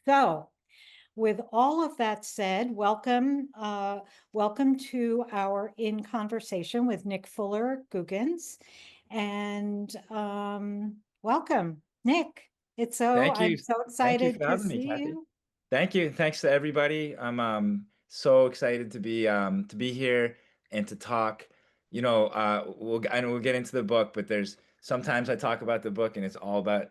So, with all of that said, welcome to our In Conversation with Nick Googins, and welcome, Nick. Thank I'm you. so Thank you excited for to having me, see Kathy. you. Thank you. Thanks to everybody. I'm so excited to be here and to talk. I know we'll get into the book, but there's sometimes I talk about the book and it's all about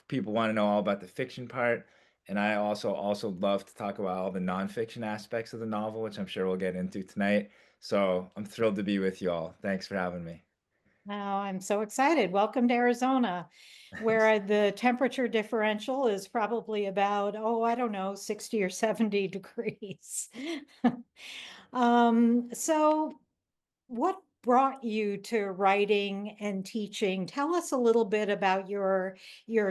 people want to know all about the fiction part. And I also love to talk about all the nonfiction aspects of the novel, which I'm sure we'll get into tonight. So I'm thrilled to be with you all. Thanks for having me. Now, I'm so excited. Welcome to Arizona, Thanks. where the temperature differential is probably about, oh, I don't know, 60 or 70 degrees. So what brought you to writing and teaching? Tell us a little bit about your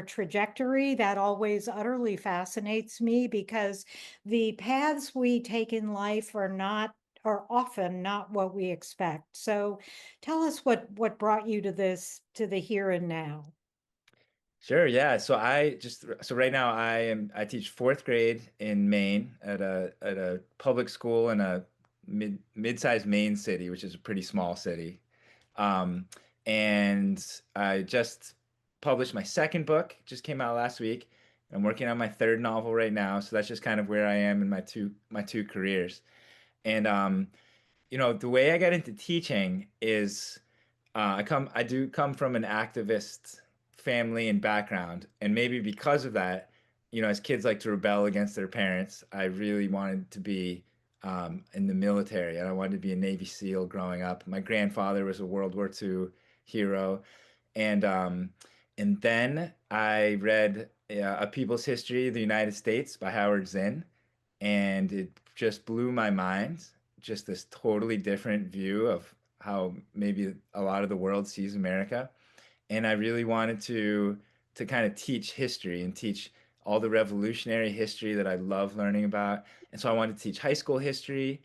trajectory. That always utterly fascinates me because the paths we take in life are often not what we expect. So tell us what brought you to to the here and now. Sure, yeah. So right now I teach fourth grade in Maine at a public school in a mid-sized Maine city, which is a pretty small city. Um, and I just published my second book, just came out last week. I'm working on my third novel right now, so that's just kind of where I am in my two careers. And the way I got into teaching is I do come from an activist family and background, and maybe because of that, as kids like to rebel against their parents, I really wanted to be in the military, and I wanted to be a Navy SEAL growing up. My grandfather was a World War II hero, and um, and then I read A People's History of the United States by Howard Zinn, and it just blew my mind. Just this totally different view of how maybe a lot of the world sees America. And I really wanted to kind of teach history and teach all the revolutionary history that I love learning about. And so I wanted to teach high school history.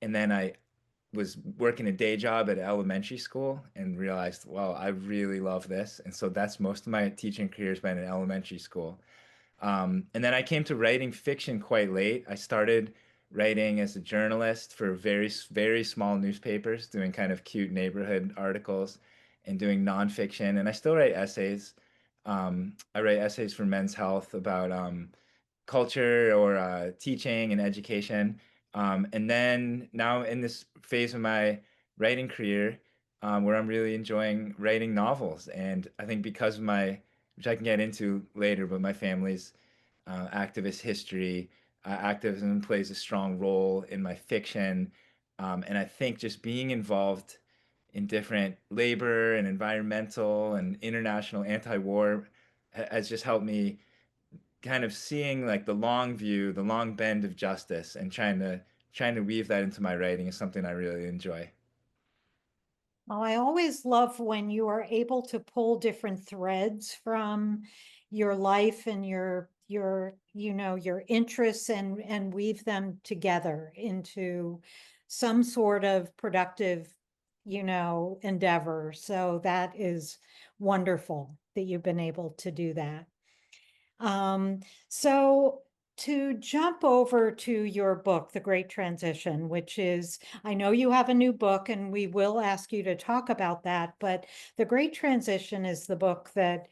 And then I was working a day job at elementary school and realized, well, I really love this. And so that's most of my teaching career has been in elementary school. And then I came to writing fiction quite late. I started writing as a journalist for very small newspapers, doing kind of cute neighborhood articles and doing nonfiction. And I still write essays. I write essays for Men's Health about culture or teaching and education. And then now in this phase of my writing career, where I'm really enjoying writing novels. And I think because of which I can get into later, but my family's activist history, activism plays a strong role in my fiction. And I think just being involved in different labor and environmental and international anti-war has just helped me kind of seeing like the long view, the long bend of justice, and trying to weave that into my writing is something I really enjoy. Well, I always love when you are able to pull different threads from your life and your interests and weave them together into some sort of productive, endeavor. So that is wonderful that you've been able to do that. Um, so to jump over to your book, The Great Transition, which is, I know you have a new book and we will ask you to talk about that, but The Great Transition is the book that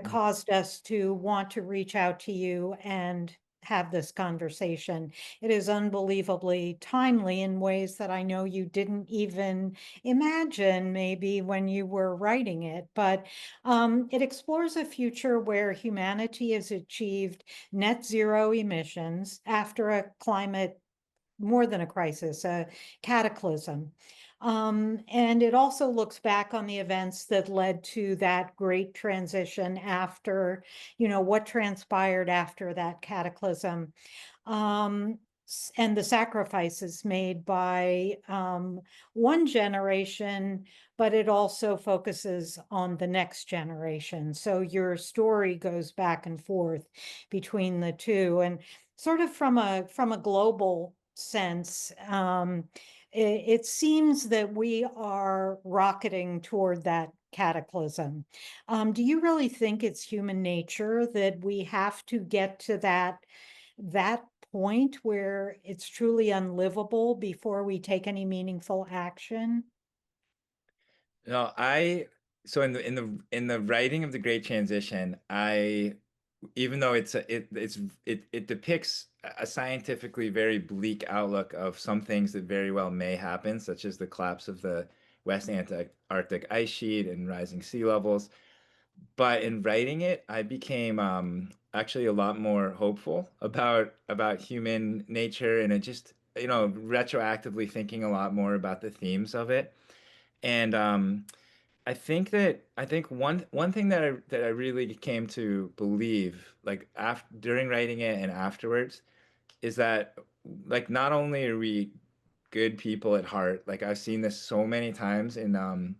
caused us to want to reach out to you and have this conversation. It is unbelievably timely in ways that I know you didn't even imagine maybe when you were writing it, but it explores a future where humanity has achieved net zero emissions after a climate, more than a crisis, a cataclysm. And it also looks back on the events that led to that great transition after, what transpired after that cataclysm. Um, and the sacrifices made by one generation, but it also focuses on the next generation. So your story goes back and forth between the two, and sort of from a global sense, it seems that we are rocketing toward that cataclysm. Do you really think it's human nature that we have to get to that point where it's truly unlivable before we take any meaningful action? No, I so in the writing of the Great Transition, I even though it depicts a scientifically very bleak outlook of some things that very well may happen, such as the collapse of the West Antarctic ice sheet and rising sea levels. But in writing it, I became actually a lot more hopeful about human nature, and it just, retroactively thinking a lot more about the themes of it. And I think one thing that I really came to believe, like after during writing it and afterwards, is that like not only are we good people at heart, like I've seen this so many times in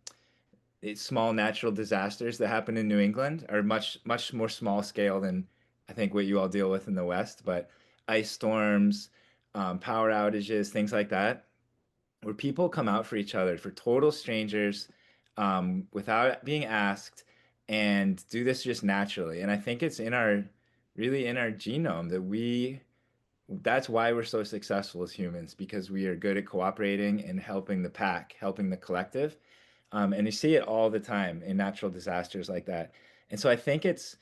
small natural disasters that happen in New England are much more small scale than I think what you all deal with in the West, but ice storms, power outages, things like that where people come out for each other, for total strangers, without being asked, and do this just naturally. And I think it's really in our genome that that's why we're so successful as humans, because we are good at cooperating and helping the pack, helping the collective. And you see it all the time in natural disasters like that. And so I think it's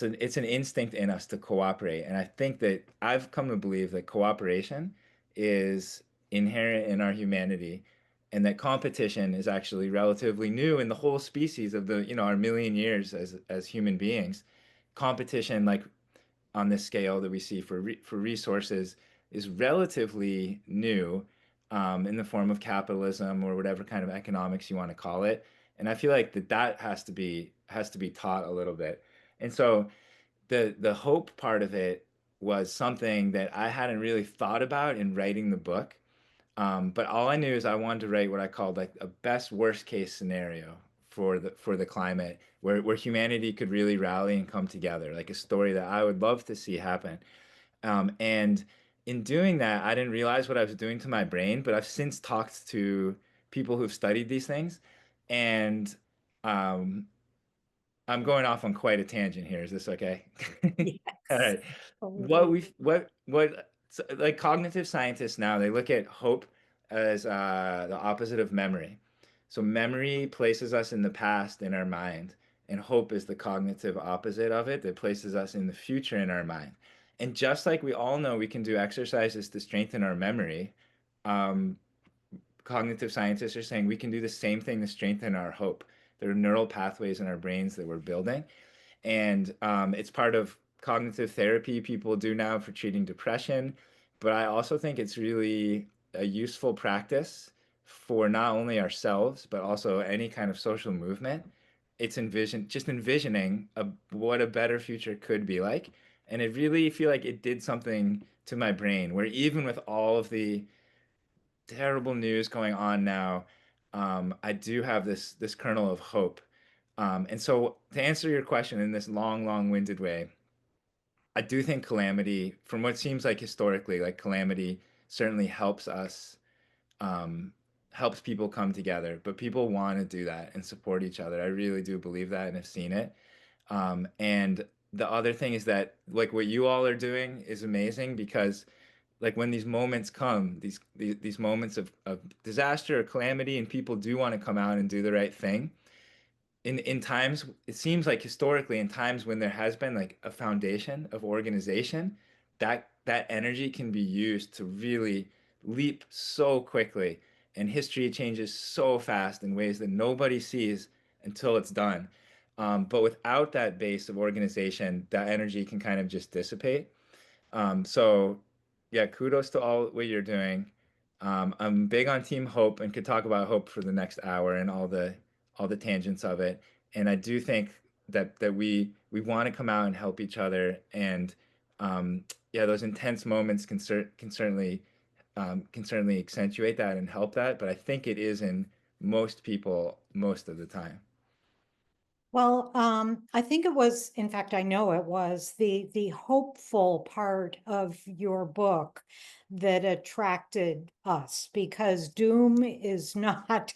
an instinct in us to cooperate. And I think that I've come to believe that cooperation is inherent in our humanity, and that competition is actually relatively new in the whole species of our million years as human beings. Competition, like on this scale that we see for resources, is relatively new, in the form of capitalism or whatever kind of economics you want to call it. And I feel like that has to be taught a little bit. And so the hope part of it was something that I hadn't really thought about in writing the book. But all I knew is I wanted to write what I called like a best worst case scenario for the climate, where humanity could really rally and come together, like a story that I would love to see happen. And in doing that, I didn't realize what I was doing to my brain, but I've since talked to people who've studied these things, and um, I'm going off on quite a tangent here. Is this okay? All Yes, right. totally. Like cognitive scientists now, they look at hope as the opposite of memory. So memory places us in the past in our mind, and hope is the cognitive opposite of it that places us in the future in our mind. And just like we all know we can do exercises to strengthen our memory, um, cognitive scientists are saying we can do the same thing to strengthen our hope. There are neural pathways in our brains that we're building, and it's part of cognitive therapy people do now for treating depression. But I also think it's really a useful practice for not only ourselves, but also any kind of social movement. It's just envisioning what a better future could be like. And it really feel like it did something to my brain, where even with all of the terrible news going on now, I do have this kernel of hope. And so to answer your question in this long-winded way, I do think calamity, from what seems like historically, like calamity certainly um, helps people come together, but people want to do that and support each other. I really do believe that and have seen it. And the other thing is that like what you all are doing is amazing, because like when these moments come, these moments of disaster or calamity, and people do want to come out and do the right thing, in times, it seems like historically in times when there has been like a foundation of organization, that energy can be used to really leap so quickly, and history changes so fast in ways that nobody sees until it's done. But without that base of organization, that energy can kind of just dissipate. So yeah, kudos to all what you're doing. I'm big on Team Hope and could talk about hope for the next hour and all the tangents of it. And I do think that we want to come out and help each other. And yeah, those intense moments can certainly accentuate that and help that. But I think it is in most people most of the time. Well, I think it was, in fact, I know it was the hopeful part of your book that attracted us because doom is not,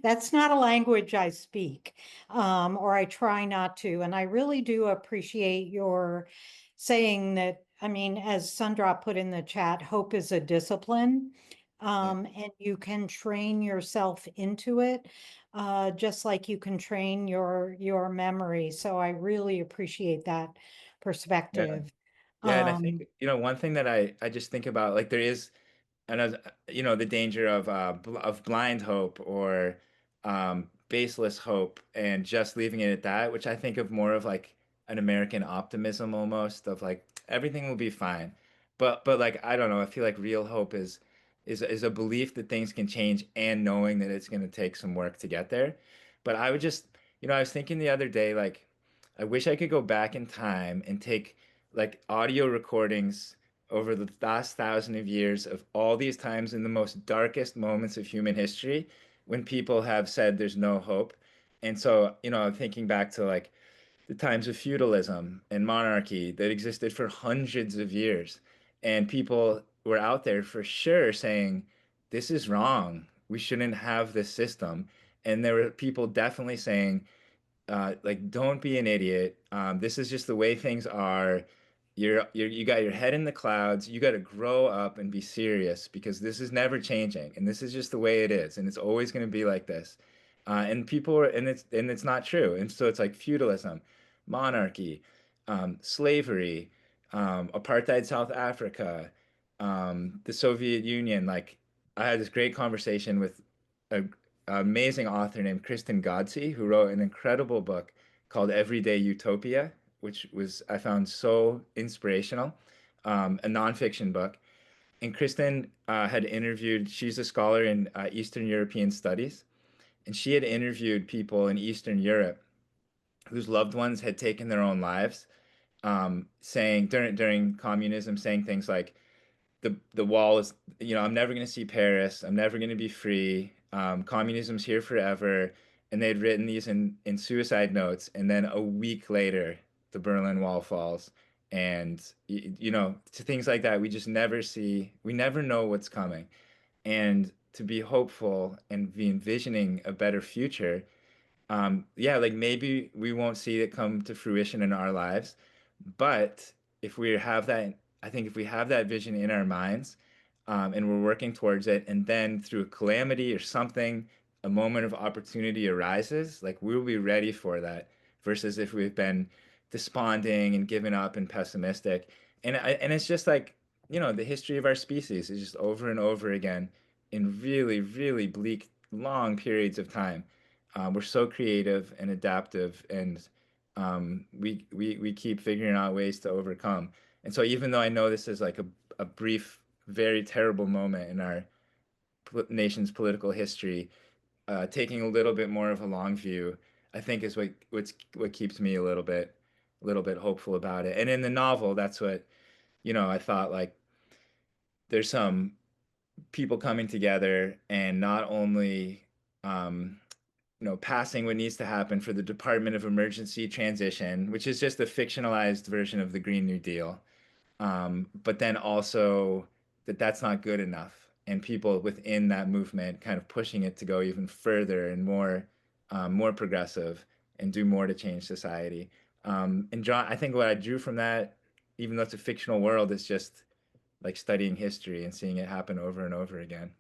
that's not a language I speak, or I try not to. And I really do appreciate your saying that, I mean, as Sundra put in the chat, hope is a discipline, Yeah. and you can train yourself into it, just like you can train your memory. So I really appreciate that Yeah. perspective. Yeah, and I think, Um, one thing that I just think about, like there is, and as the danger of of blind hope or baseless hope and just leaving it at that, which I think of more of like an American optimism almost of like everything will be fine. But like I don't know, I feel like real hope is a belief that things can change and knowing that it's going to take some work to get there. But I would just, I was thinking the other day like I wish I could go back in time and take like audio recordings over the last thousand of years of all these times in the most darkest moments of human history when people have said there's no hope. And so, thinking back to like the times of feudalism and monarchy that existed for hundreds of years, and people were out there for sure saying, this is wrong. We shouldn't have this system. And there were people definitely saying, like don't be an idiot. This is just the way things are. You got your head in the clouds. You got to grow up and be serious because this is never changing, and this is just the way it is, and it's always going to be like this. And people are, and it's not true. And so it's like feudalism, monarchy, slavery, apartheid South Africa, the Soviet Union. Like I had this great conversation with a amazing author named Kristen Godsey, who wrote an incredible book called Everyday Utopia, which was I found so inspirational, a nonfiction book. And Kristen had interviewed, she's a scholar in Eastern European studies, and she had interviewed people in Eastern Europe whose loved ones had taken their own lives, saying during communism, saying things like, the wall is, I'm never going to see Paris. I'm never going to be free. Communism's here forever. And they'd written these in suicide notes. And then a week later, the Berlin Wall falls. And, to things like that, we just never see, we never know what's coming. And to be hopeful and be envisioning a better future, yeah, like maybe we won't see it come to fruition in our lives, but if we have that, I think if we have that vision in our minds, and we're working towards it, and then through a calamity or something, a moment of opportunity arises, like we'll be ready for that, versus if we've been desponding and given up and pessimistic. And it's just like, the history of our species is just over and over again in really, really bleak, long periods of time. We're so creative and adaptive, and we keep figuring out ways to overcome. And so, even though I know this is like a brief, very terrible moment in our nation's political history, taking a little bit more of a long view, I think is what keeps me a little bit hopeful about it. And in the novel, that's what I thought like there's some people coming together and not only um, passing what needs to happen for the Department of Emergency Transition, which is just a fictionalized version of the Green New Deal. But then also that that's not good enough, and people within that movement kind of pushing it to go even further and more progressive and do more to change society. And John, I think what I drew from that, even though it's a fictional world, is just like studying history and seeing it happen over and over again.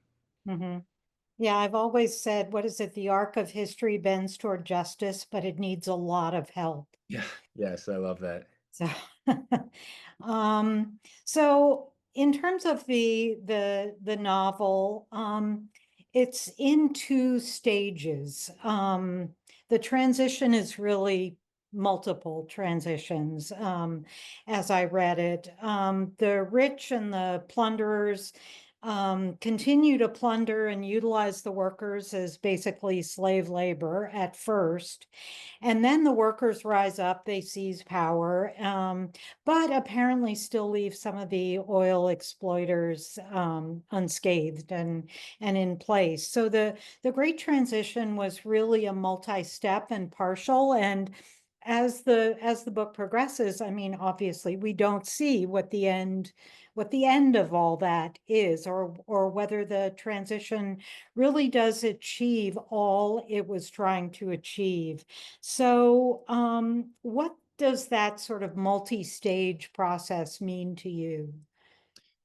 mhm. Yeah, I've always said, what is it? The arc of history bends toward justice, but it needs a lot of help. Yeah. Yes, I love that. So, um, so in terms of the novel, it's in two stages. The transition is really multiple transitions, as I read it. The rich and the plunderers, continue to plunder and utilize the workers as basically slave labor at first. And then the workers rise up, they seize power, but apparently still leave some of the oil exploiters unscathed and in place. So the Great Transition was really a multi-step and partial. And as the book progresses, I mean, obviously we don't see what the end of all that is, or whether the transition really does achieve all it was trying to achieve. So, what does that sort of multi-stage process mean to you?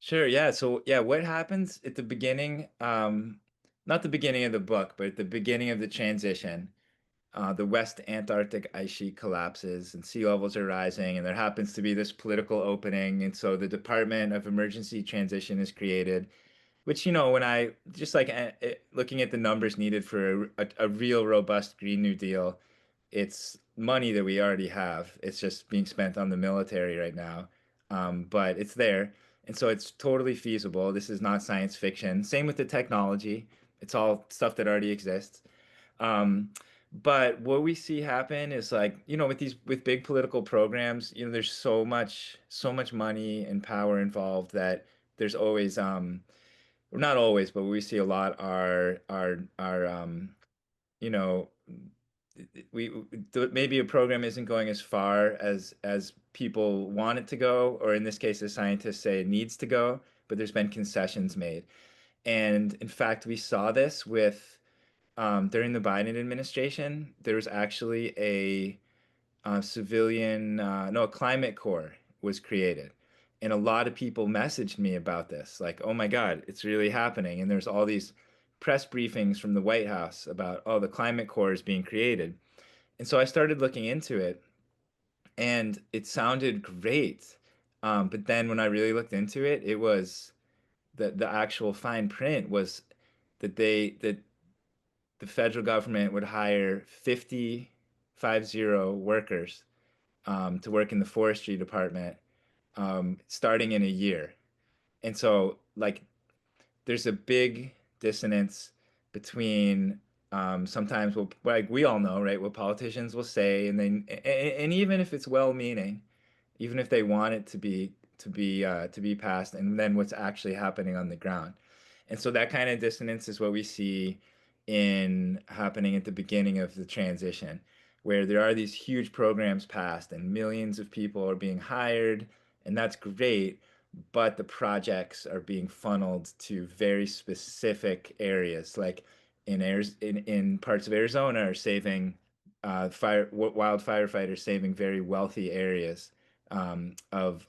Sure, yeah. So yeah, what happens at the beginning, not the beginning of the book, but at the beginning of the transition, the West Antarctic ice sheet collapses and sea levels are rising, and there happens to be this political opening, and so the Department of Emergency Transition is created, which, when I just like looking at the numbers needed for a real robust Green New Deal, it's money that we already have. It's just being spent on the military right now. But it's there. And so it's totally feasible. This is not science fiction. Same with the technology. It's all stuff that already exists. Um, but what we see happen is like, with big political programs, there's so much money and power involved that there's always, or not always, but we see a lot are you know, we maybe a program isn't going as far as people want it to go, or in this case, the scientists say it needs to go, but there's been concessions made. And in fact, we saw this with during the Biden administration. There was actually a climate corps was created. And a lot of people messaged me about this, like, oh my God, it's really happening. And there's all these press briefings from the White House about, oh, the climate corps is being created. And so I started looking into it, and it sounded great. But then when I really looked into it, it was the actual fine print was that the federal government would hire 50 workers to work in the forestry department starting in a year. And so, like, there's a big dissonance between sometimes what, like, we all know, right, what politicians will say, and even if it's well-meaning, even if they want it to be passed, and then what's actually happening on the ground. And so that kind of dissonance is what we see in happening at the beginning of the transition, where there are these huge programs passed and millions of people are being hired, and that's great, but the projects are being funneled to very specific areas, like in parts of Arizona are saving wild firefighters saving very wealthy areas of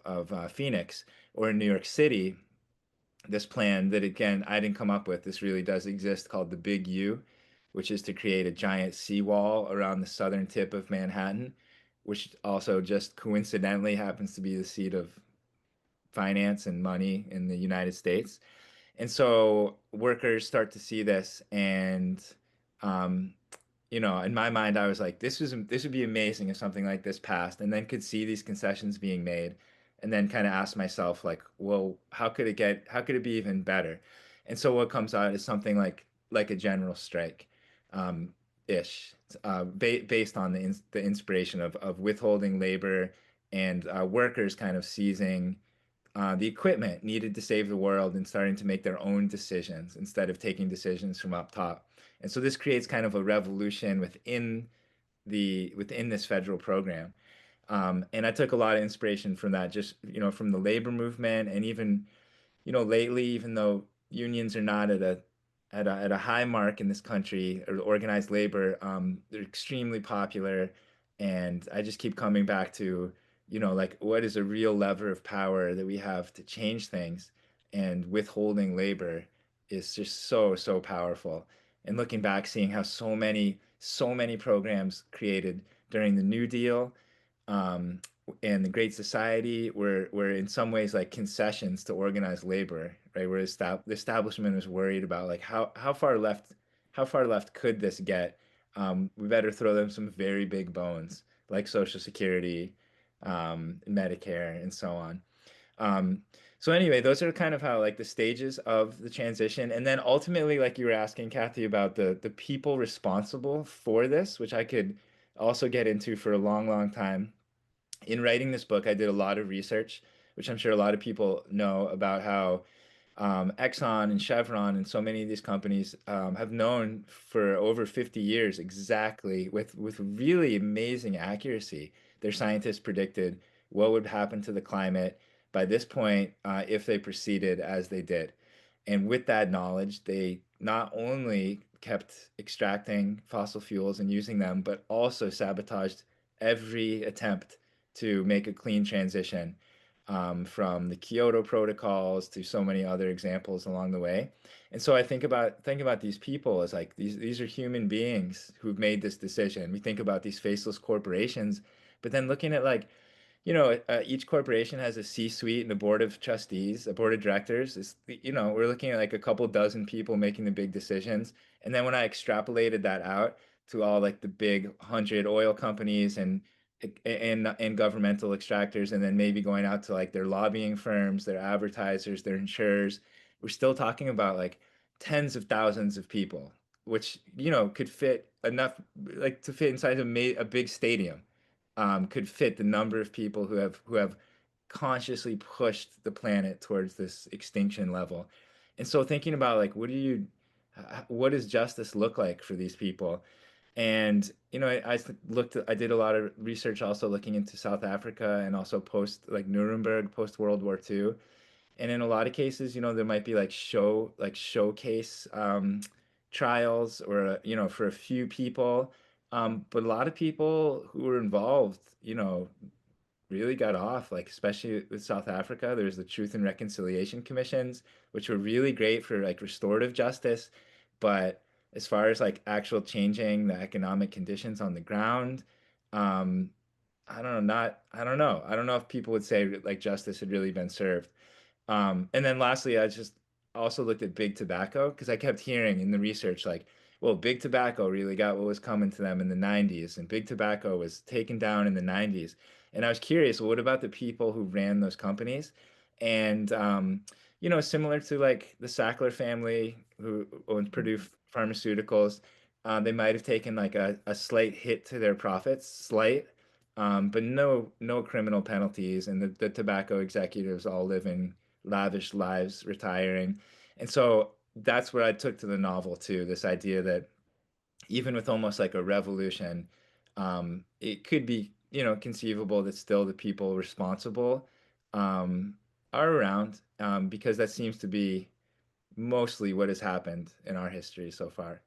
Phoenix, or in New York City, this plan that again I didn't come up with. This really does exist, called the Big U, which is to create a giant seawall around the southern tip of Manhattan, which also just coincidentally happens to be the seat of finance and money in the United States. And so workers start to see this, and um, in my mind, I was like, this would be amazing if something like this passed, and then could see these concessions being made, and then kind of ask myself, like, well, how could it be even better? And so what comes out is something like a general strike, um, ish, based on the inspiration of withholding labor and workers kind of seizing the equipment needed to save the world and starting to make their own decisions instead of taking decisions from up top. And so this creates kind of a revolution within this federal program. And I took a lot of inspiration from that, just from the labor movement, and even lately, even though unions are not at a high mark in this country, or organized labor, they're extremely popular, and I just keep coming back to, like, what is a real lever of power that we have to change things, and withholding labor is just so powerful. And looking back, seeing how so many programs created during the New Deal, um, and the Great Society were in some ways like concessions to organized labor, right? Where the establishment was worried about, like, how far left could this get? We better throw them some very big bones, like Social Security, Medicare, and so on. Um, so anyway, those are kind of how like the stages of the transition, and then ultimately, like you were asking Kathy about the people responsible for this, which I could also get into for a long, long time. In writing this book, I did a lot of research, which I'm sure a lot of people know about how Exxon and Chevron and so many of these companies have known for over 50 years exactly with really amazing accuracy. Their scientists predicted what would happen to the climate by this point if they proceeded as they did. And with that knowledge, they not only kept extracting fossil fuels and using them, but also sabotaged every attempt to make a clean transition from the Kyoto protocols to so many other examples along the way. And so I think about these people as like these are human beings who've made this decision. We think about these faceless corporations, but then looking at like each corporation has a C-suite and a board of trustees, a board of directors. We're looking at like a couple dozen people making the big decisions. And then when I extrapolated that out to all like the big 100 oil companies and governmental extractors, and then maybe going out to like their lobbying firms, their advertisers, their insurers, we're still talking about like tens of thousands of people, which could fit enough like to fit inside a big stadium, could fit the number of people who have consciously pushed the planet towards this extinction level. And so thinking about like what does justice look like for these people? And I did a lot of research also looking into South Africa and also post like Nuremberg, post World War II. And in a lot of cases, there might be like showcase trials or for a few people. But a lot of people who were involved, really got off, like especially with South Africa. There's the Truth and Reconciliation Commissions, which were really great for like restorative justice, but as far as like actual changing the economic conditions on the ground, um, I don't know. I don't know if people would say like justice had really been served. And then lastly, I just also looked at big tobacco because I kept hearing in the research like, well, big tobacco really got what was coming to them in the 90s, and big tobacco was taken down in the 90s. And I was curious, well, what about the people who ran those companies? And similar to like the Sackler family who owns Purdue Pharmaceuticals, they might have taken like a slight hit to their profits, slight, but no criminal penalties, and the tobacco executives all live in lavish lives, retiring. And so that's what I took to the novel too, this idea that even with almost like a revolution, it could be, conceivable that still the people responsible um, are around, because that seems to be mostly what has happened in our history so far.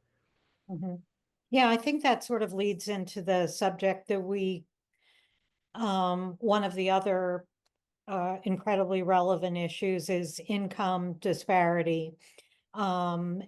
Mhm. Yeah, I think that sort of leads into the subject that one of the other incredibly relevant issues is income disparity. And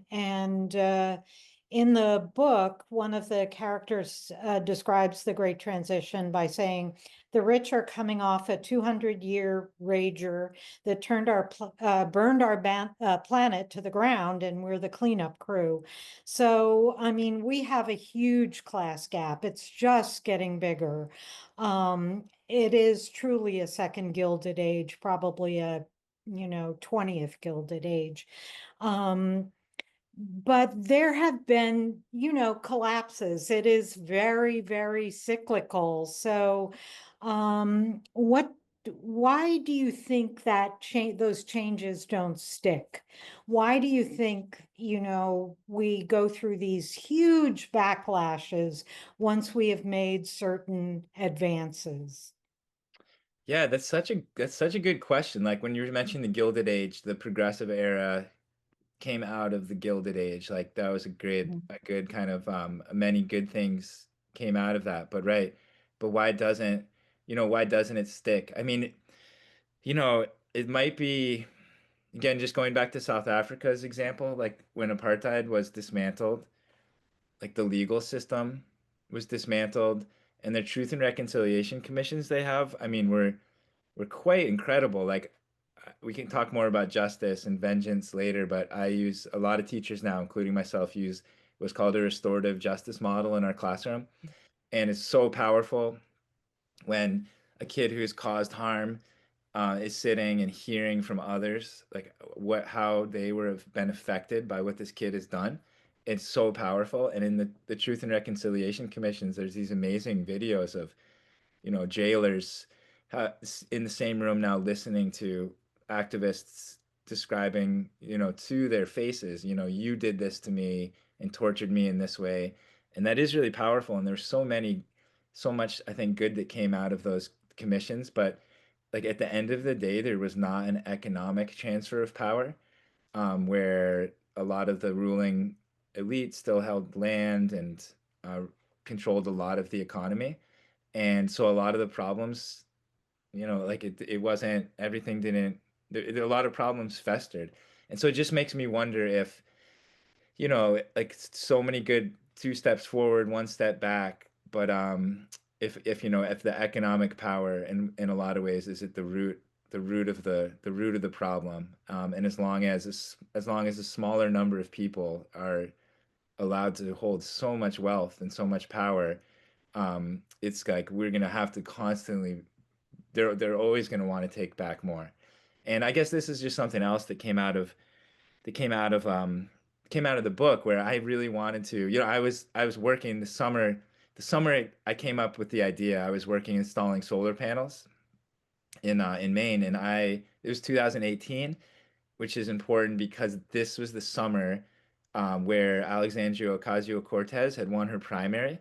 in the book, one of the characters describes the Great Transition by saying, the rich are coming off a 200-year rager that burned our planet to the ground, and we're the cleanup crew. So, I mean, we have a huge class gap. It's just getting bigger. It is truly a second Gilded Age, probably a 20th Gilded Age. Um, but there have been, collapses. It is very, very cyclical. So, why do you think that those changes don't stick? Why do you think, we go through these huge backlashes once we have made certain advances? Yeah, that's such a good question. Like when you were mentioning the Gilded Age, the progressive era came out of the Gilded Age. Like that was a good kind of many good things came out of that. But right, but why doesn't it stick? I mean, it might be again just going back to South Africa's example, like when apartheid was dismantled, like the legal system was dismantled, and the Truth and Reconciliation Commissions they have, I mean, were quite incredible. Like we can talk more about justice and vengeance later, but I use a lot of teachers now, including myself, use what's called a restorative justice model in our classroom. And it's so powerful when a kid who's caused harm is sitting and hearing from others, like how they were have been affected by what this kid has done. It's so powerful. And in the Truth and Reconciliation Commissions, there's these amazing videos of, jailers in the same room now listening to activists describing, to their faces, you did this to me and tortured me in this way. And that is really powerful. And there's so much, I think, good that came out of those commissions. But like at the end of the day, there was not an economic transfer of power, where a lot of the ruling elite still held land and uh, controlled a lot of the economy. And so a lot of the problems, like it wasn't, everything didn't, a lot of problems festered. And so it just makes me wonder if, like so many good two steps forward, one step back, but if the economic power in a lot of ways is at the root of the problem. And as long as a smaller number of people are allowed to hold so much wealth and so much power, it's like we're gonna have to constantly, they're always gonna want to take back more. And I guess this is just something else that came out of came out of the book, where I really wanted to, I was working the summer I came up with the idea. I was working installing solar panels in Maine, and it was 2018, which is important because this was the summer where Alexandria Ocasio-Cortez had won her primary.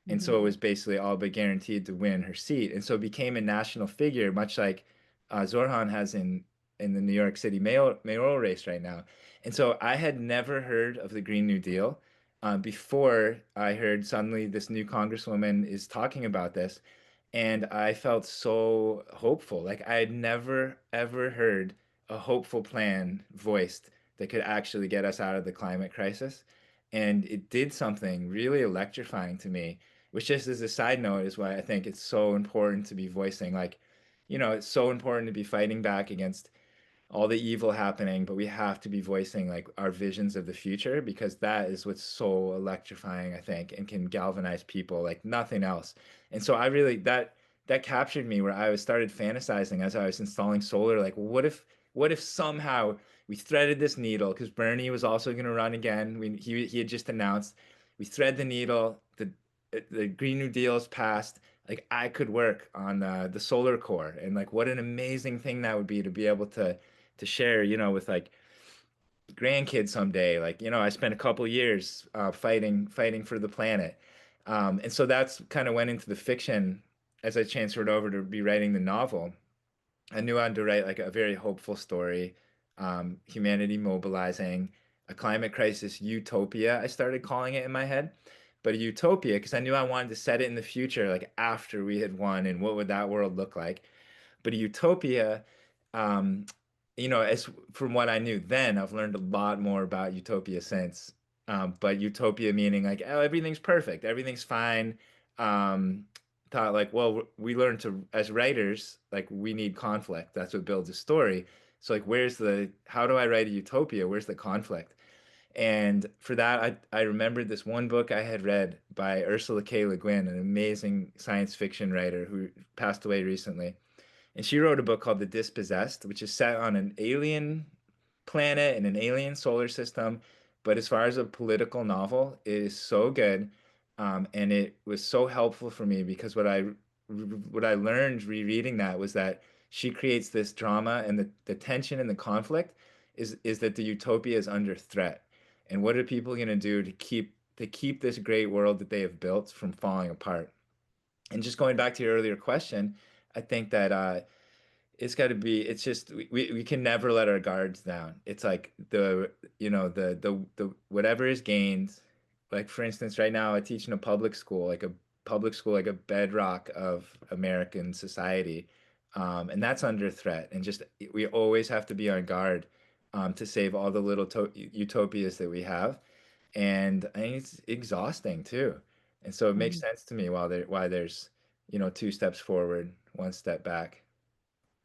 And so it Mhm. was basically all but guaranteed to win her seat. And so it became a national figure, much like Zorhan has in the New York City mayoral race right now. And so I had never heard of the Green New Deal before I heard suddenly this new congresswoman is talking about this. And I felt so hopeful. Like I had never, ever heard a hopeful plan voiced that could actually get us out of the climate crisis. And it did something really electrifying to me, which, just as a side note, is why I think it's so important to be voicing. Like, it's so important to be fighting back against all the evil happening, but we have to be voicing like our visions of the future, because that is what's so electrifying, I think, and can galvanize people like nothing else. And so I really, that captured me, where I was started fantasizing as I was installing solar, like what if somehow we threaded this needle, because Bernie was also going to run again. He had just announced, we thread the needle, the Green New Deal is passed. Like I could work on the solar core, and like what an amazing thing that would be to be able to share, with like grandkids someday. Like, I spent a couple years fighting for the planet. And so that's kind of went into the fiction as I transferred over to be writing the novel. I knew I had to write like a very hopeful story, humanity mobilizing, a climate crisis utopia, I started calling it in my head. But a utopia, because I knew I wanted to set it in the future, like after we had won, and what would that world look like. But a utopia, um, as from what I knew then, I've learned a lot more about utopia since. But utopia meaning like, oh, everything's perfect, everything's fine. Um, Thought like, well, we learned to, as writers, like we need conflict. That's what builds a story. So like, how do I write a utopia? Where's the conflict? And for that, I remembered this one book I had read by Ursula K. Le Guin, an amazing science fiction writer who passed away recently. And she wrote a book called The Dispossessed, which is set on an alien planet and an alien solar system. But as far as a political novel, it is so good. And it was so helpful for me, because what I learned rereading that was that she creates this drama, and the tension and the conflict is that the utopia is under threat. And what are people going to do to keep this great world that they have built from falling apart? And just going back to your earlier question, I think that it's got to be, it's just we can never let our guards down. It's like the whatever is gained, like for instance right now I teach in a public school, like a bedrock of American society, and that's under threat. And just we always have to be on guard, to save all the little utopias that we have. And I think it's exhausting too. And so it makes Mhm. sense to me why there's, two steps forward, one step back.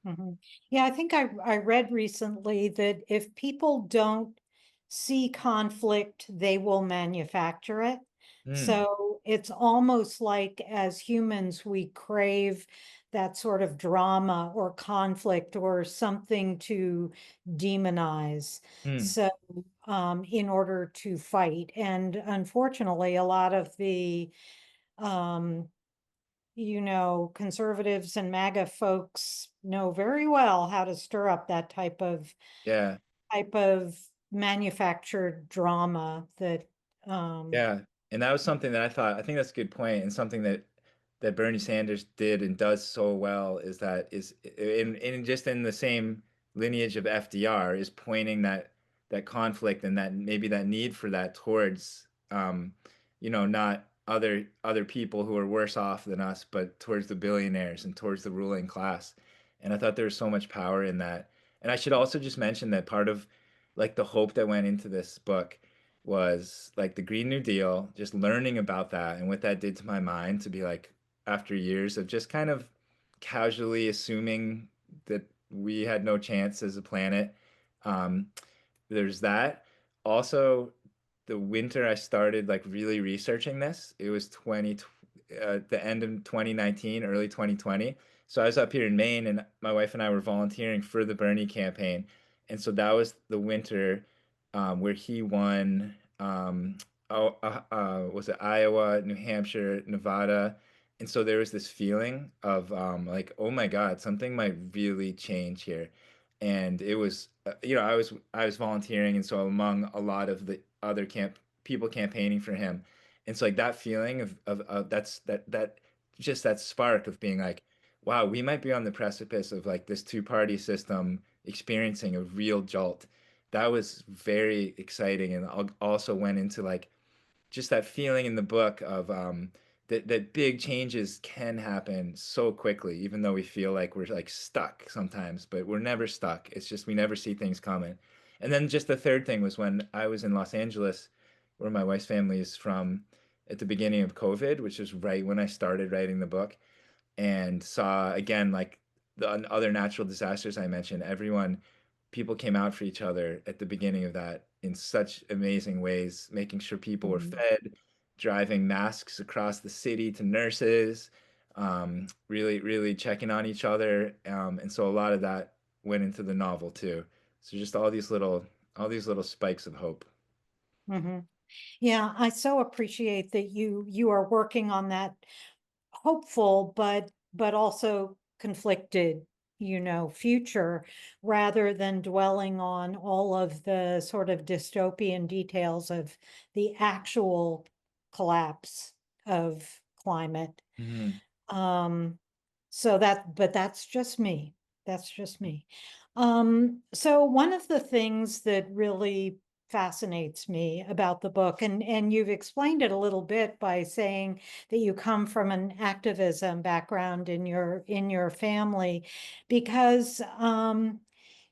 Mhm. Yeah, I think I read recently that if people don't see conflict, they will manufacture it. Hmm. So it's almost like as humans, we crave that sort of drama or conflict or something to demonize. Hmm. So, in order to fight. And unfortunately, a lot of the, um, conservatives and MAGA folks know very well how to stir up that Yeah. type of manufactured drama that, um, Yeah, and that was something that I think that's a good point, and something that Bernie Sanders did and does so well is that is in just in the same lineage of FDR is pointing that conflict and that maybe that need for that towards not other people who are worse off than us, but towards the billionaires and towards the ruling class. And I thought there was so much power in that. And I should also just mention that part of like the hope that went into this book was like the Green New Deal, just learning about that and what that did to my mind to be like, after years of just kind of casually assuming that we had no chance as a planet. Um, there's that. Also, the winter I started like really researching this, it was the end of 2019, early 2020. So I was up here in Maine and my wife and I were volunteering for the Bernie campaign. And so that was the winter where he won, was it Iowa, New Hampshire, Nevada? And so there was this feeling of like, oh my God, something might really change here. And it was, I was volunteering, and so among a lot of the other people campaigning for him, and so like that feeling of that just that spark of being like, wow, we might be on the precipice of like this two-party system experiencing a real jolt. That was very exciting, and also went into like just that feeling in the book of that big changes can happen so quickly, even though we feel like we're like stuck sometimes, but we're never stuck. It's just we never see things coming. And then just the third thing was when I was in Los Angeles, where my wife's family is from, at the beginning of COVID, which was right when I started writing the book and saw again like the other natural disasters I mentioned. People came out for each other at the beginning of that in such amazing ways, making sure people were mhm, fed, driving masks across the city to nurses, really, really checking on each other. And so a lot of that went into the novel too. So just all these little spikes of hope. mhm. Yeah, I so appreciate that you are working on that hopeful but also conflicted, future rather than dwelling on all of the sort of dystopian details of the actual collapse of climate. Hmm. Um, but that's just me. That's just me. So one of the things that really fascinates me about the book, and you've explained it a little bit by saying that you come from an activism background in your family, because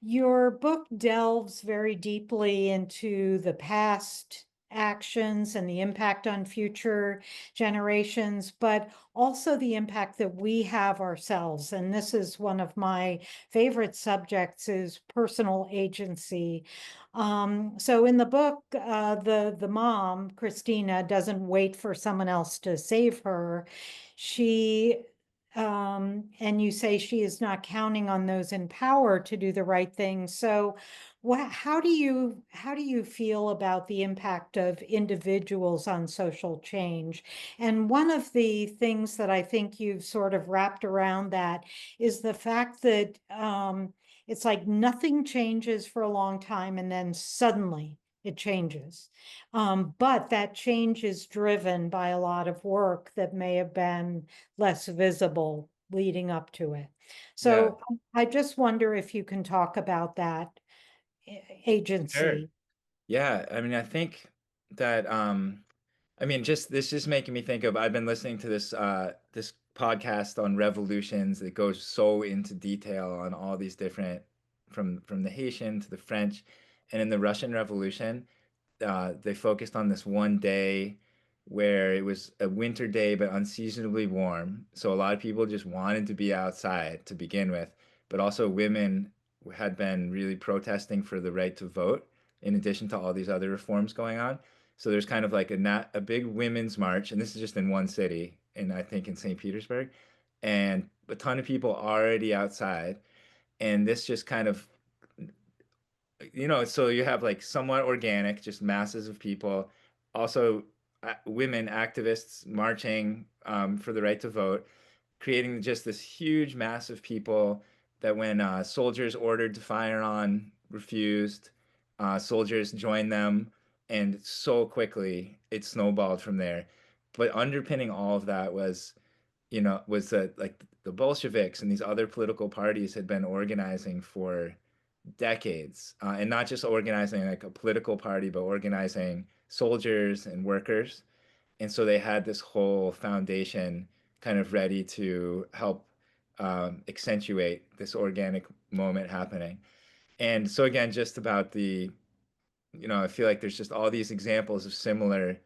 your book delves very deeply into the past actions and the impact on future generations, but also the impact that we have ourselves. And this is one of my favorite subjects is personal agency. So in the book, the mom, Christina, doesn't wait for someone else to save her. She and you say she is not counting on those in power to do the right thing. So how do you feel about the impact of individuals on social change? And one of the things that I think you've sort of wrapped around that is the fact that it's like nothing changes for a long time and then suddenly it changes. But that change is driven by a lot of work that may have been less visible leading up to it. Yeah, So I just wonder if you can talk about that sure. agency. Yeah, I mean, I think that I mean, just this just making me think of I've been listening to this podcast on revolutions that goes so into detail on all these different from the Haitian to the French, and in the Russian Revolution, they focused on this one day where it was a winter day but unseasonably warm. So a lot of people just wanted to be outside to begin with, but also women had been really protesting for the right to vote in addition to all these other reforms going on. So there's kind of like a big women's march, and this is just in one city, and I think in St. Petersburg, and a ton of people already outside, and this just kind of so you have like somewhat organic, just masses of people, also women activists marching for the right to vote, creating just this huge mass of people that when soldiers ordered to fire on refused, soldiers joined them, and so quickly it snowballed from there. But underpinning all of that was that like the Bolsheviks and these other political parties had been organizing for decades, and not just organizing like a political party, but organizing soldiers and workers. And so they had this whole foundation kind of ready to help accentuate this organic moment happening. And so again, just about I feel like there's just all these examples of similar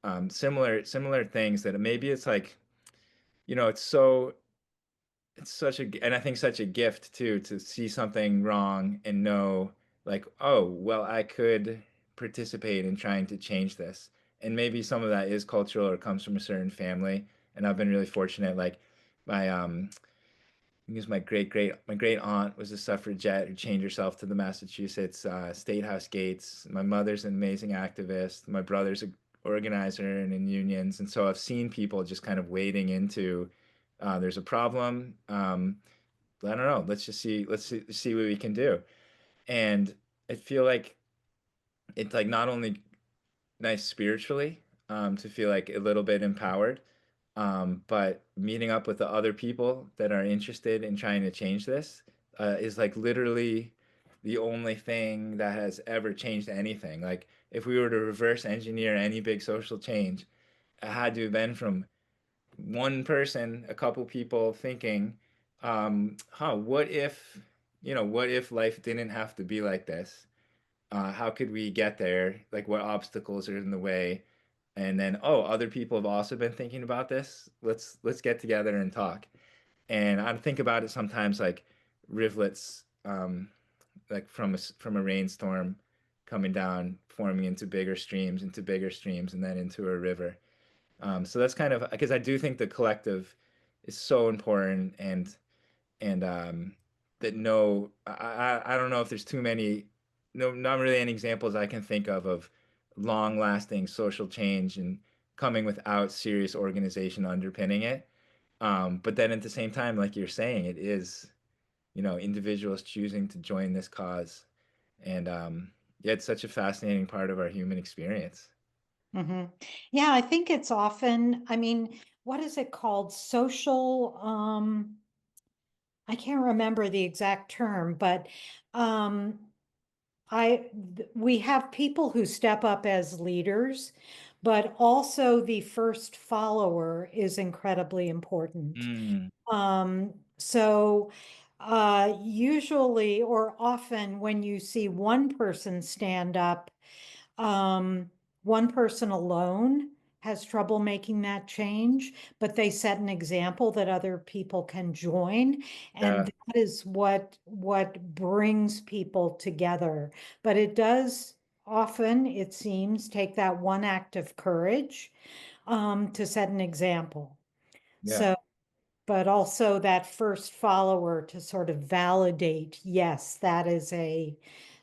things that maybe it's like, it's and I think such a gift too to see something wrong and know like, oh, well, I could participate in trying to change this. And maybe some of that is cultural or comes from a certain family. And I've been really fortunate. Like my I think it was my great aunt was a suffragette who chained herself to the Massachusetts State House gates. My mother's an amazing activist. My brother's a organizer and in unions, and so I've seen people just kind of wading into. There's a problem. I don't know. Let's see what we can do. And I feel like it's like not only nice spiritually, to feel like a little bit empowered. But meeting up with the other people that are interested in trying to change this is like literally the only thing that has ever changed anything. Like if we were to reverse engineer any big social change, it had to have been from one person, a couple people thinking, what if life didn't have to be like this? How could we get there? Like, what obstacles are in the way? And then, oh, other people have also been thinking about this. Let's get together and talk. And I think about it sometimes like rivulets, like from a rainstorm coming down, forming into bigger streams, and then into a river. So that's kind of because I do think the collective is so important, and that no, I don't know if there's too many, no, not really any examples I can think of long-lasting social change and coming without serious organization underpinning it. But then at the same time, like you're saying, it is, individuals choosing to join this cause, and yeah, it's such a fascinating part of our human experience. Hmm. Yeah, I think it's often, I mean, what is it called? Social, I can't remember the exact term, but um, we have people who step up as leaders, but also the first follower is incredibly important. Mm, So usually or often when you see one person stand up, um, one person alone has trouble making that change, but they set an example that other people can join, and yeah, that is what brings people together. But it does often, it seems, take that one act of courage to set an example. yeah. So, but also that first follower to sort of validate, yes, that is a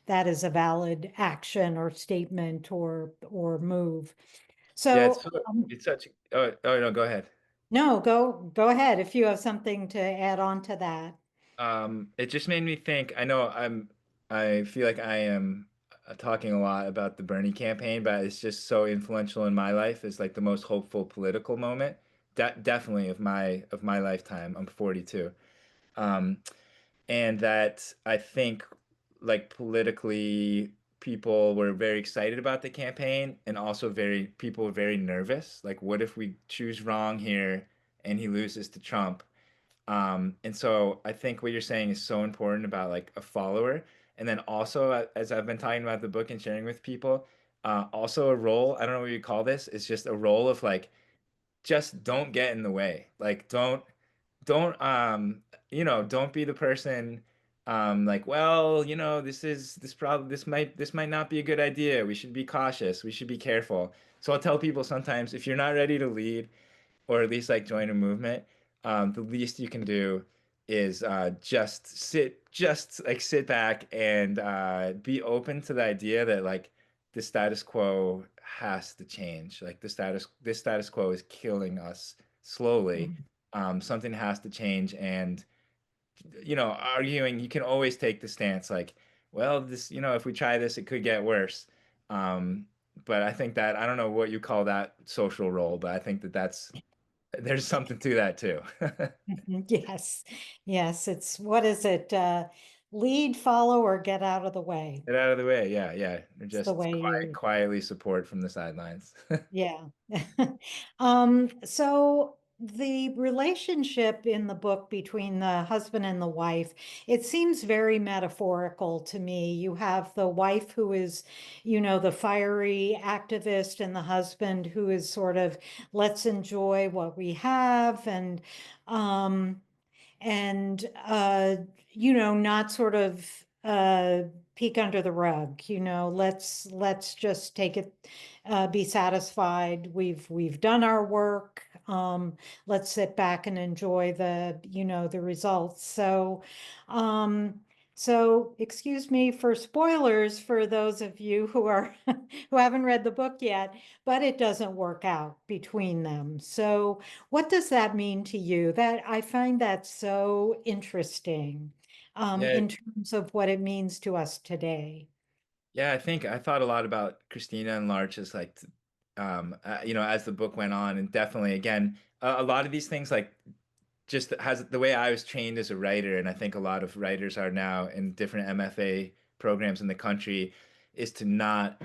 valid action or statement or move. Yeah, So, it's such. Oh no, go ahead. no, go ahead if you have something to add on to that. It just made me think. I feel like I am talking a lot about the Bernie campaign, but it's just so influential in my life. It's like the most hopeful political moment, definitely of my lifetime. I'm 42, um, and that I think like politically, people were very excited about the campaign, and also people were very nervous. Like, what if we choose wrong here and he loses to Trump? And so I think what you're saying is so important about like a follower. And then also, as I've been talking about the book and sharing with people, also a role, I don't know what you call this, it's just a role of like, just don't get in the way. Like, don't, don't be the person. like, well, this might not be a good idea. We should be cautious. We should be careful. So I'll tell people sometimes if you're not ready to lead, or at least like join a movement, the least you can do is just sit back and be open to the idea that like the status quo has to change. Like this status quo is killing us slowly. Mhm. Something has to change, and arguing, you can always take the stance like, well, if we try this, it could get worse. Um, but I think that I don't know what you call that social role, but I think that there's something to that too. Mhm. Yes, yes, it's, what is it? Lead, follow, or get out of the way. Get out of the way. Yeah, yeah. Or It's the just way you. quietly support from the sidelines. Yeah. So the relationship in the book between the husband and the wife, it seems very metaphorical to me. You have the wife who is, the fiery activist, and the husband who is sort of, let's enjoy what we have, um, and not sort of peek under the rug, let's just take it, be satisfied, we've done our work, let's sit back and enjoy the results. So excuse me for spoilers for those of you who are who haven't read the book yet, but it doesn't work out between them. So what does that mean to you? That I find that so interesting, Yeah, in terms of what it means to us today. yeah. I think I thought a lot about Christina and Larch's like, as the book went on, and definitely again, a lot of these things like just has the way I was trained as a writer, and I think a lot of writers are now in different MFA programs in the country, is to not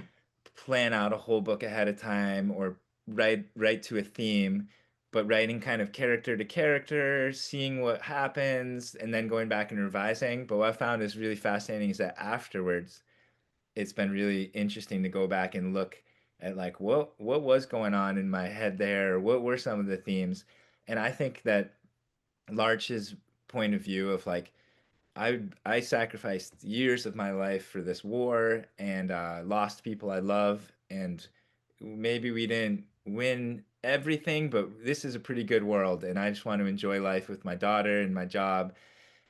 plan out a whole book ahead of time or write to a theme, but writing kind of character to character, seeing what happens, and then going back and revising. But what I found is really fascinating is that afterwards, it's been really interesting to go back and look at like what was going on in my head there, or what were some of the themes. And I think that Larch's point of view of like I sacrificed years of my life for this war, and lost people I love, and maybe we didn't win everything, but this is a pretty good world, and I just want to enjoy life with my daughter and my job.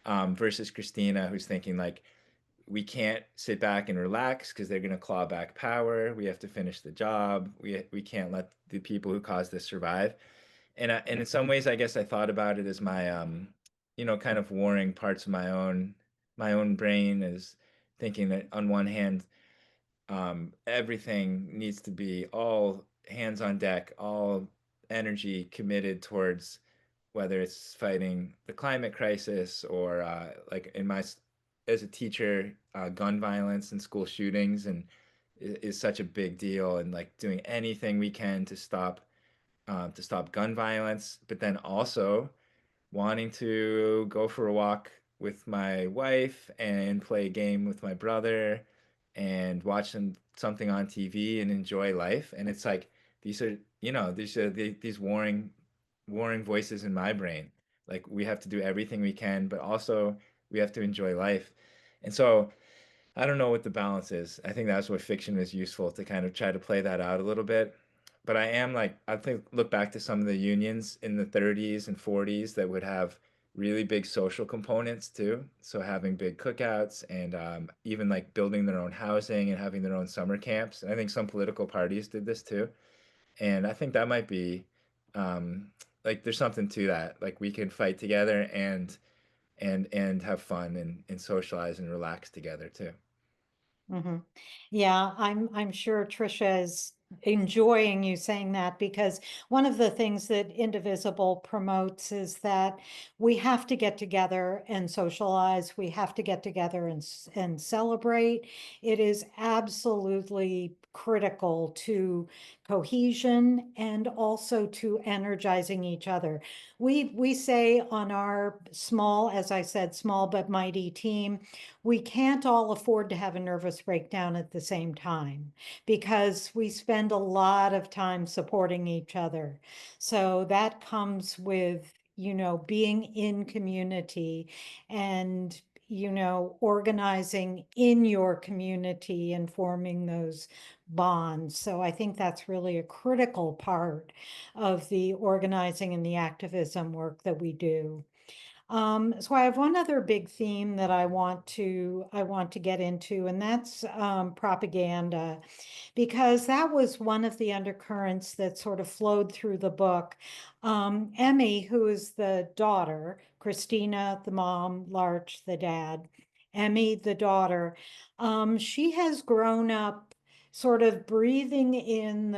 Versus Christina, who's thinking like we can't sit back and relax because they're going to claw back power. We have to finish the job. We can't let the people who caused this survive. And in some ways, I guess I thought about it as my kind of warring parts of my own brain, is thinking that on one hand, everything needs to be all hands on deck, all energy committed towards whether it's fighting the climate crisis, or like as a teacher, gun violence and school shootings and is such a big deal, and like doing anything we can to stop gun violence, but then also wanting to go for a walk with my wife and play a game with my brother and watch something on TV and enjoy life. And it's like these warring voices in my brain. Like we have to do everything we can, but also we have to enjoy life. And so I don't know what the balance is. I think that's where fiction is useful, to kind of try to play that out a little bit. But I am like, I think look back to some of the unions in the 30s and 40s that would have really big social components too. So having big cookouts, and even like building their own housing and having their own summer camps. And I think some political parties did this too. And I think that might be like there's something to that. Like we can fight together and have fun and socialize and relax together too. hmm Yeah, I'm sure Trisha is enjoying you saying that, because one of the things that Indivisible promotes is that we have to get together and socialize. We have to get together and celebrate. It is absolutely critical to cohesion and also to energizing each other. We say on our small, as I said, small but mighty team, we can't all afford to have a nervous breakdown at the same time, because we spend a lot of time supporting each other. So that comes with, being in community and, organizing in your community and forming those bonds. So I think that's really a critical part of the organizing and the activism work that we do. So I have one other big theme that I want to get into, and that's propaganda, because that was one of the undercurrents that sort of flowed through the book. Emmy, who is the daughter, Christina, the mom, Larch, the dad, Emmy, the daughter, she has grown up sort of breathing in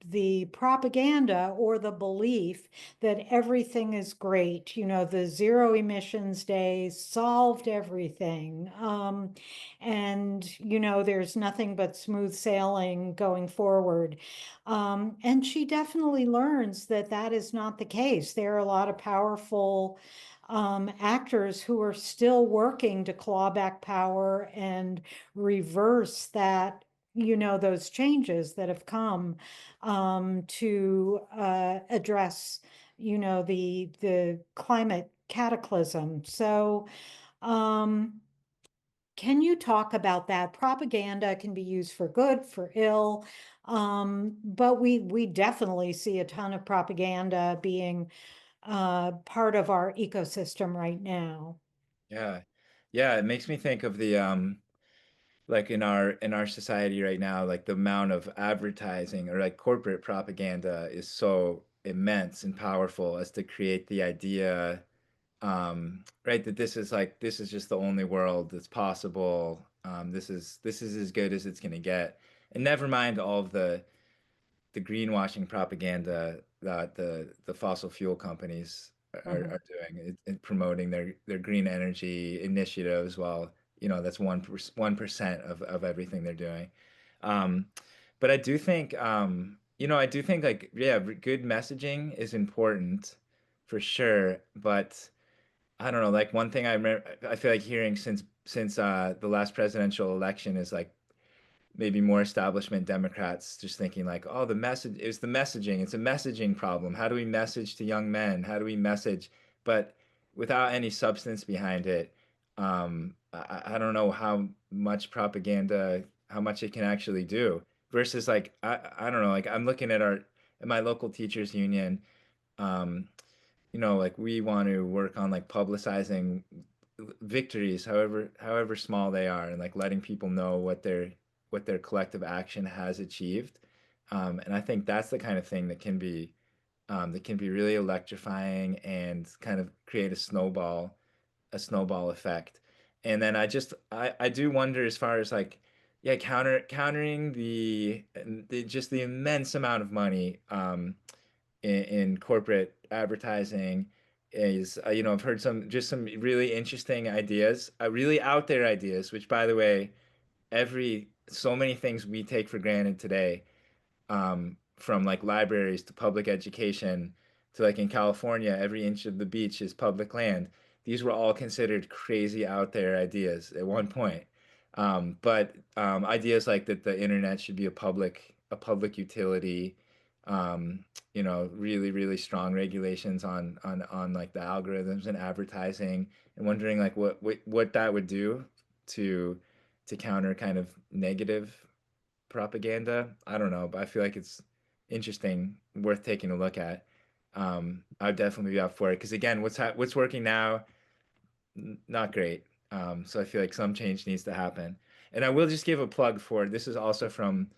the propaganda or the belief that everything is great. The zero emissions days solved everything. And there's nothing but smooth sailing going forward. And she definitely learns that that is not the case. There are a lot of powerful actors who are still working to claw back power and reverse that, those changes that have come to address, the climate cataclysm. So, can you talk about that? Propaganda can be used for good, for ill, but we definitely see a ton of propaganda being part of our ecosystem right now. Yeah. Yeah, it makes me think of the like in our society right now, like the amount of advertising or like corporate propaganda is so immense and powerful as to create the idea, right, that this is just the only world that's possible. This is as good as it's gonna get. And never mind all of the greenwashing propaganda that the fossil fuel companies Mhm. are doing in promoting their green energy initiatives. While that's 1% of everything they're doing. um, but I do think, like, yeah, good messaging is important for sure. But I don't know, like, one thing I feel like hearing since the last presidential election is like maybe more establishment Democrats just thinking like, oh, the message is the messaging. It's a messaging problem. How do we message to young men? How do we message? But without any substance behind it, I don't know how much propaganda, how much it can actually do. Versus, like, I don't know, like, I'm looking at my local teachers union. Um, like, we want to work on like publicizing victories, however small they are, and like letting people know what their collective action has achieved. And I think that's the kind of thing that can be really electrifying and kind of create a snowball effect. And then I do wonder, as far as like, yeah, countering the just the immense amount of money in corporate advertising is, I've heard some really interesting ideas, really out there ideas, which, by the way, so many things we take for granted today, from like libraries to public education to, like, in California, every inch of the beach is public land. These were all considered crazy out there ideas at one point. But ideas like that the internet should be a public utility, really, really strong regulations on like the algorithms and advertising, and wondering like what that would do to counter kind of negative propaganda. I don't know, but I feel like it's interesting, worth taking a look at. I'd definitely be up for it because, again, what's working now, not great. So I feel like some change needs to happen. And I will just give a plug for, this is also from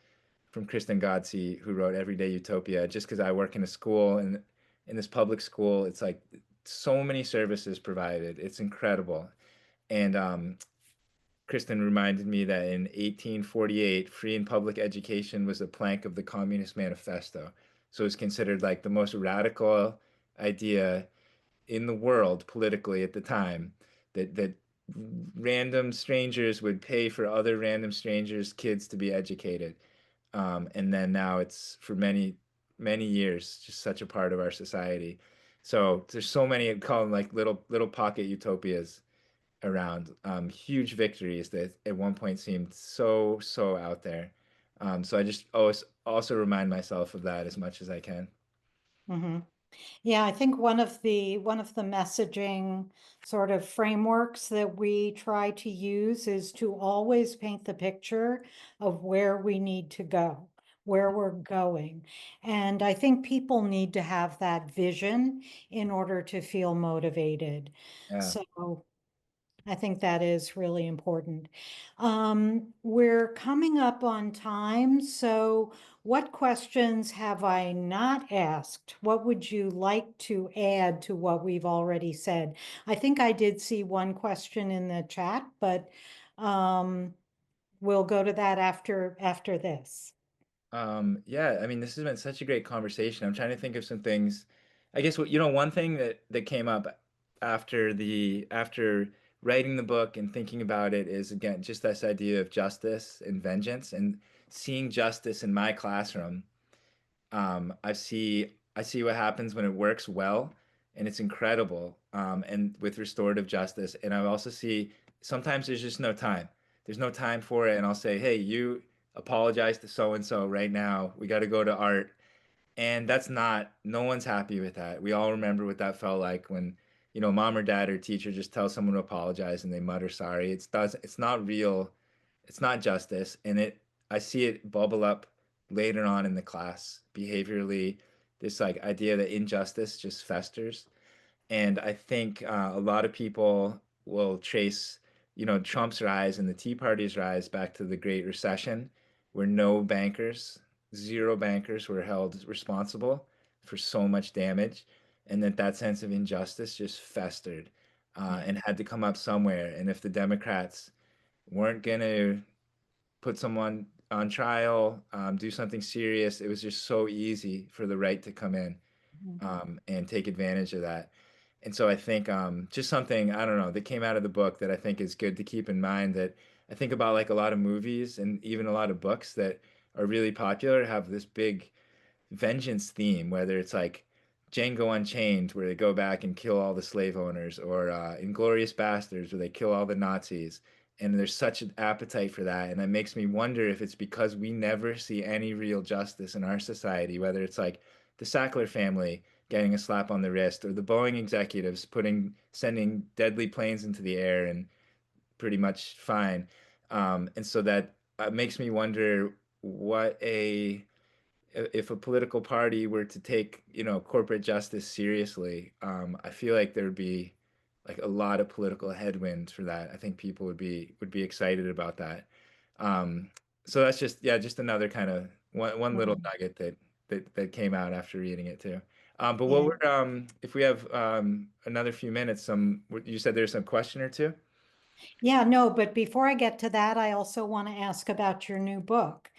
Kristen Godsey, who wrote Everyday Utopia. Just because I work in a school, and in this public school, it's like so many services provided. It's incredible. And Kristen reminded me that in 1848, free and public education was a plank of the Communist Manifesto. So it was considered like the most radical idea in the world politically at the time, that random strangers would pay for other random strangers' kids to be educated. And then now it's, for many, many years, just such a part of our society. So there's so many, call them like little pocket utopias around, huge victories that at one point seemed so out there. So I just always also remind myself of that as much as I can. Mhm. Yeah, I think one of the messaging sort of frameworks that we try to use is to always paint the picture of where we need to go, where we're going. And I think people need to have that vision in order to feel motivated. Yeah. So I think that is really important. We're coming up on time, so what questions have I not asked? What would you like to add to what we've already said? I think I did see one question in the chat, but um, we'll go to that after this. Yeah, I mean, this has been such a great conversation. I'm trying to think of some things. I guess one thing that came up after writing the book and thinking about it is again just this idea of justice and vengeance and seeing justice in my classroom. I see what happens when it works well, and it's incredible. And with restorative justice, and I also see sometimes there's just no time. There's no time for it, and I'll say, "Hey, you apologize to so and so right now. We got to go to art." And that's not, no one's happy with that. We all remember what that felt like when, mom or dad or teacher just tells someone to apologize and they mutter sorry. It's not real. It's not justice. And I see it bubble up later on in the class behaviorally, this like idea that injustice just festers. And I think a lot of people will trace, Trump's rise and the Tea Party's rise back to the Great Recession, where no bankers, zero bankers were held responsible for so much damage, and that sense of injustice just festered Yeah. and had to come up somewhere. And if the Democrats weren't going to put someone on trial, do something serious, it was just so easy for the right to come in Mhm. and take advantage of that. And so I think just something, I don't know, that came out of the book that I think is good to keep in mind, that I think about like a lot of movies and even a lot of books that are really popular have this big vengeance theme, whether it's like Django Unchained, where they go back and kill all the slave owners, or Inglorious Bastards, where they kill all the Nazis. And there's such an appetite for that. And that makes me wonder if it's because we never see any real justice in our society, whether it's like the Sackler family getting a slap on the wrist, or the Boeing executives sending deadly planes into the air and pretty much fine. And so that makes me wonder what a if a political party were to take, corporate justice seriously, I feel like there would be like a lot of political headwinds for that. I think people would be excited about that. Um, so that's just yeah, just another kind of one little Mhm. nugget that came out after reading it too. But what Yeah. were if we have another few minutes, you said there's some question or two? Yeah, no, but before I get to that, I also want to ask about your new book.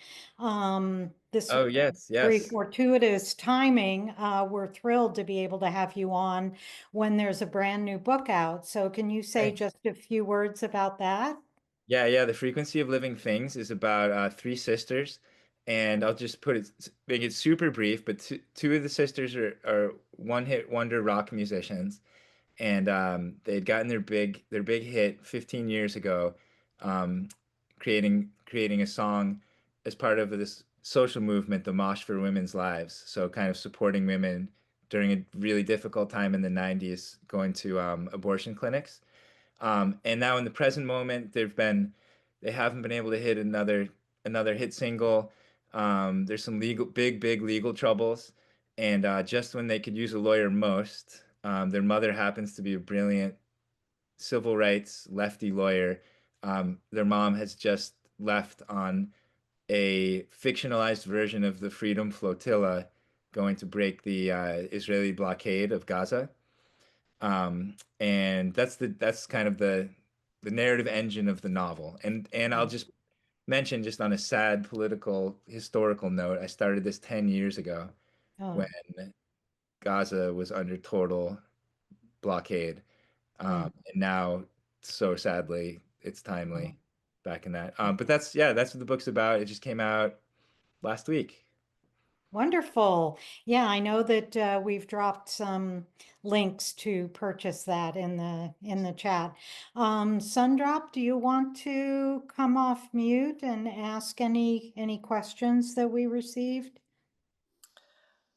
This Oh yes, very yes. fortuitous timing. We're thrilled to be able to have you on when there's a brand new book out. So can you say Thanks. just a few words about that? Yeah, yeah. The Frequency of Living Things is about three sisters, and I'll just make it super brief. But two of the sisters are one-hit wonder rock musicians, and they had gotten their big hit 15 years ago, um, creating a song as part of this social movement, the Mosh for Women's Lives. So kind of supporting women during a really difficult time in the 90s, going to abortion clinics. And now in the present moment, they haven't been able to hit another hit single. There's some big legal troubles, and just when they could use a lawyer most, their mother happens to be a brilliant civil rights lefty lawyer. Their mom has just left on a fictionalized version of the Freedom Flotilla going to break the Israeli blockade of Gaza. And that's kind of the narrative engine of the novel. And I'll just mention, just on a sad political historical note, I started this 10 years ago when Oh, Gaza was under total blockade. oh, And now, so sadly, it's oh. timely back in that. But that's what the book's about. It just came out last week. Wonderful. Yeah, I know that we've dropped some links to purchase that in the chat. Sundrop, do you want to come off mute and ask any questions that we received?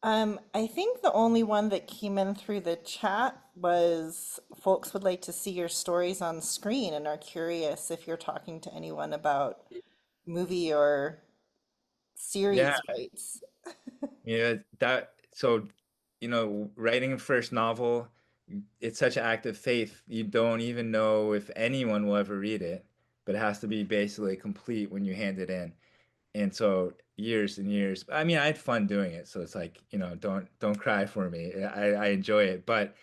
I think the only one that came in through the chat was folks would like to see your stories on screen and are curious if you're talking to anyone about movie or Yeah, series rights. yeah, that so writing a first novel, it's such an act of faith. You don't even know if anyone will ever read it, but it has to be basically complete when you hand it in. And so years and years. I mean, I had fun doing it, so it's like, don't cry for me. I enjoy it. But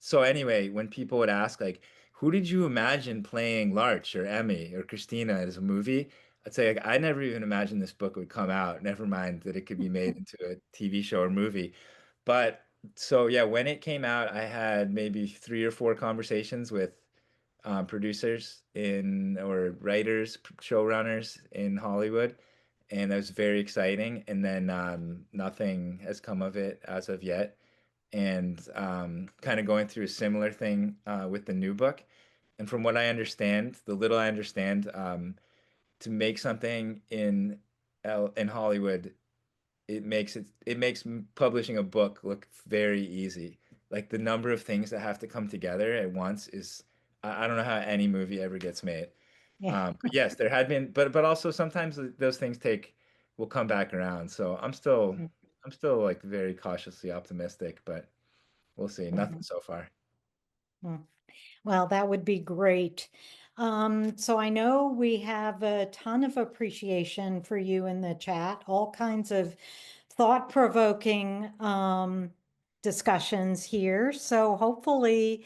so anyway, when people would ask like, who did you imagine playing Larch or Emmy or Christina as a movie? I'd say like, I never even imagined this book would come out. Never mind that it could be made into a TV show or movie. But so yeah, when it came out, I had maybe 3 or 4 conversations with producers in or writers, showrunners in Hollywood, and that was very exciting. And then nothing has come of it as of yet. And kind of going through a similar thing with the new book. And from what I understand, the little I understand, to make something in Hollywood, it makes publishing a book look very easy. Like the number of things that have to come together at once is I don't know how any movie ever gets made. Yeah. But yes, there had been, but also sometimes those things will come back around. So I'm still like very cautiously optimistic, but we'll see. Nothing Mhm. so far. Mm. Well, that would be great. So I know we have a ton of appreciation for you in the chat, all kinds of thought-provoking discussions here. So hopefully,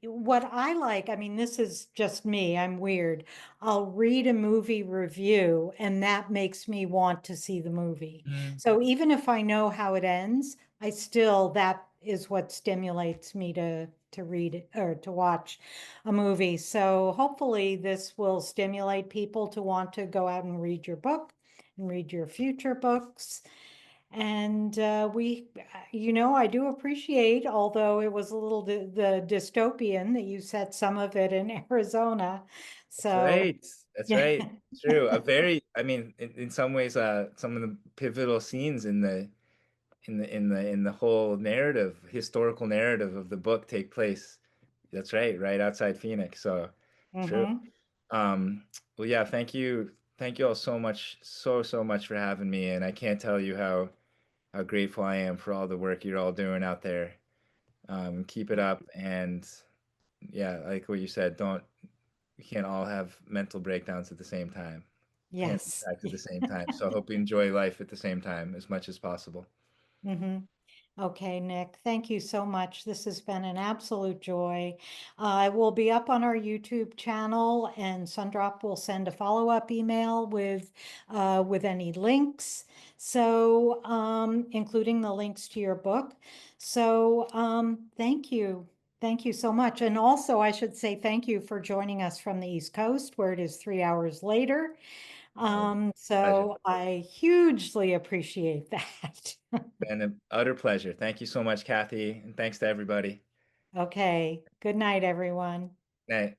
what I like, I mean, this is just me, I'm weird. I'll read a movie review and that makes me want to see the movie. Mm. So even if I know how it ends, that is what stimulates me to read it or to watch a movie. So hopefully this will stimulate people to want to go out and read your book and read your future books. And I do appreciate, although it was a little the dystopian that you said some of it in Arizona. That's So right. That's yeah. right. True. I mean, in some ways, some of the pivotal scenes in the whole narrative, historical narrative of the book take place. That's right outside Phoenix. So true. Hmm. Um, well, yeah, thank you all so much, so much for having me, and I can't tell you how grateful I am for all the work you're all doing out there. Keep it up, and yeah, like what you said, don't we can't all have mental breakdowns at the same time, panic Yes. attacks at the same time. So I hope you enjoy life at the same time as much as possible. Hmm. Okay, Nick, thank you so much. This has been an absolute joy. I will be up on our YouTube channel, and Sundrop will send a follow-up email with any links. So, including the links to your book. So, thank you so much. And also, I should say thank you for joining us from the East Coast, where it is 3 hours later. Oh, pleasure. So I hugely appreciate that. Been an utter pleasure. Thank you so much, Kathy, and thanks to everybody. Okay. Good night, everyone. Night.